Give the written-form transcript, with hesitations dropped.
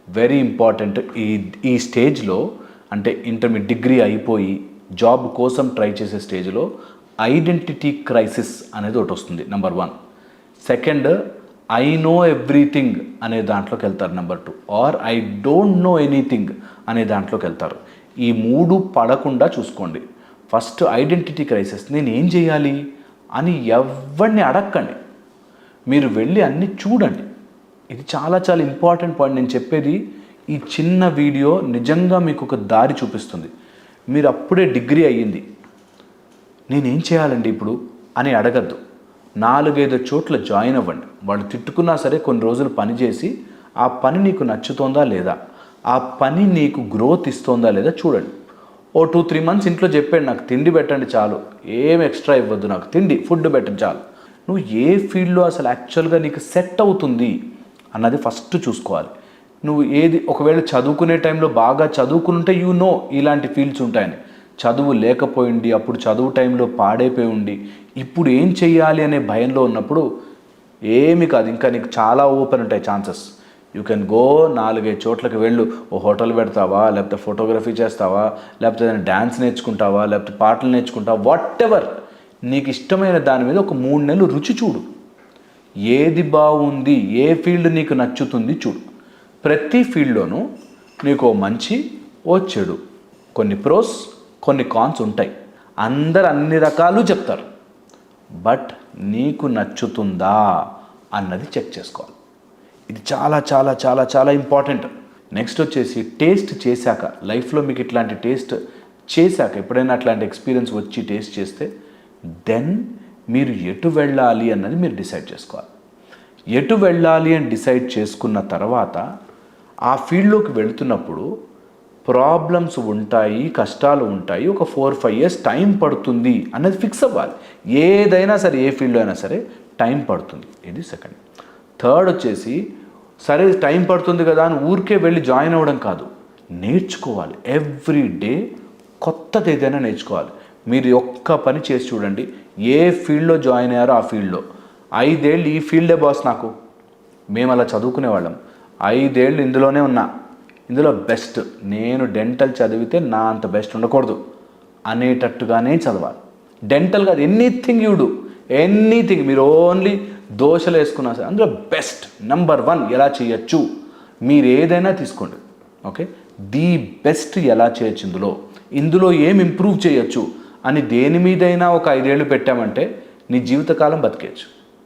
Very important. ఈ స్టేజ్లో అంటే ఇంటర్మీడియట్ డిగ్రీ అయిపోయి జాబ్ కోసం ట్రై చేసే స్టేజ్లో ఐడెంటిటీ క్రైసిస్ అనేది ఒకటి వస్తుంది, number 1. Second, I know everything అనే దాంట్లోకి వెళ్తారు, number 2. Or I don't know anything అనే దాంట్లోకి వెళ్తారు. ఈ 3 పడకుండా చూసుకోండి. ఫస్ట్ ఐడెంటిటీ క్రైసిస్, నేను ఏం చేయాలి అని ఎవరిని అడగకండి, మీరు వెళ్ళి అన్నీ చూడండి. ఇది చాలా చాలా ఇంపార్టెంట్ పాయింట్. నేను చెప్పేది ఈ చిన్న వీడియో నిజంగా మీకు ఒక దారి చూపిస్తుంది. మీరు అప్పుడే డిగ్రీ అయ్యింది, నేనేం చేయాలండి ఇప్పుడు అని అడగద్దు. 4-5 చోట్ల జాయిన్ అవ్వండి. వాళ్ళు తిట్టుకున్నా సరే కొన్ని రోజులు పని చేసి ఆ పని నీకు నచ్చుతోందా లేదా, ఆ పని నీకు గ్రోత్ ఇస్తోందా లేదా చూడండి. 2-3 మంత్స్ ఇంట్లో చెప్పాడు, నాకు తిండి పెట్టండి చాలు, ఏం ఎక్స్ట్రా ఇవ్వద్దు, నాకు తిండి ఫుడ్ పెట్టండి చాలు. నువ్వు ఏ ఫీల్డ్లో అసలు యాక్చువల్గా నీకు సెట్ అవుతుంది అన్నది ఫస్ట్ చూసుకోవాలి. నువ్వు ఏది ఒకవేళ చదువుకునే టైంలో బాగా చదువుకుంటే ఇలాంటి ఫీల్డ్స్ ఉంటాయని, చదువు లేకపోయింది అప్పుడు చదువు టైంలో పాడైపోయి ఉండి ఇప్పుడు ఏం చెయ్యాలి అనే భయంలో ఉన్నప్పుడు ఏమి కాదు, ఇంకా నీకు చాలా ఓపెన్ ఉంటాయి ఛాన్సెస్. యూ కెన్ గో 4-5 చోట్లకి వెళ్ళు. ఓ హోటల్ పెడతావా, లేకపోతే ఫోటోగ్రఫీ చేస్తావా, లేకపోతే డ్యాన్స్ నేర్చుకుంటావా, లేకపోతే పాటలు నేర్చుకుంటావా, వాట్ ఎవర్ నీకు ఇష్టమైన దాని మీద ఒక 3 నెలలు రుచి చూడు. ఏది బాగుంది, ఏ ఫీల్డ్ నీకు నచ్చుతుంది చూడు. ప్రతి ఫీల్డ్లోనూ నీకు ఓ మంచి ఓ చెడు, కొన్ని ప్రోస్ కొన్ని కాన్స్ ఉంటాయి. అందరు అన్ని రకాలు చెప్తారు, బట్ నీకు నచ్చుతుందా అన్నది చెక్ చేసుకోవాలి. ఇది చాలా చాలా చాలా చాలా ఇంపార్టెంట్. నెక్స్ట్ వచ్చేసి టేస్ట్ చేశాక, లైఫ్లో మీకు ఇట్లాంటి టేస్ట్ చేశాక, ఎప్పుడైనా అట్లాంటి ఎక్స్పీరియన్స్ వచ్చి టేస్ట్ చేస్తే దెన్ మీరు ఎటు వెళ్ళాలి అన్నది మీరు డిసైడ్ చేసుకోవాలి. ఎటు వెళ్ళాలి అని డిసైడ్ చేసుకున్న తర్వాత ఆ ఫీల్డ్లోకి వెళుతున్నప్పుడు ప్రాబ్లమ్స్ ఉంటాయి, కష్టాలు ఉంటాయి, ఒక 4-5 ఇయర్స్ టైం పడుతుంది అన్నది ఫిక్స్ అవ్వాలి. ఏదైనా సరే, ఏ ఫీల్డ్లో అయినా సరే టైం పడుతుంది. ఇది సెకండ్. థర్డ్ వచ్చేసి సరే టైం పడుతుంది కదా అని ఊరికే వెళ్ళి జాయిన్ అవ్వడం కాదు, నేర్చుకోవాలి. ఎవ్రీ డే కొత్తది ఏదైనా నేర్చుకోవాలి. మీరు ఒక్క పని చేసి చూడండి, ఏ ఫీల్డ్లో జాయిన్ అయ్యారో ఆ ఫీల్డ్లో 5 ఏళ్ళు ఈ ఫీల్డే బాస్ నాకు, మేము అలా చదువుకునేవాళ్ళం, 5 ఏళ్ళు ఇందులోనే ఉన్నా, ఇందులో బెస్ట్, నేను డెంటల్ చదివితే నా అంత బెస్ట్ ఉండకూడదు అనేటట్టుగానే చదవాలి. డెంటల్ కాదు, ఎనీథింగ్ యూ డూ, ఎనీథింగ్, మీరు ఓన్లీ దోశలు వేసుకున్నా సరే అందులో బెస్ట్ నెంబర్ 1 ఎలా చేయొచ్చు, మీరు ఏదైనా తీసుకోండి. ఓకే, ది బెస్ట్ ఎలా చేయొచ్చు, ఇందులో ఏం ఇంప్రూవ్ చేయొచ్చు అని దేని మీదైనా ఒక 5 ఏళ్ళు పెట్టామంటే నీ జీవితకాలం బతికేయచ్చు.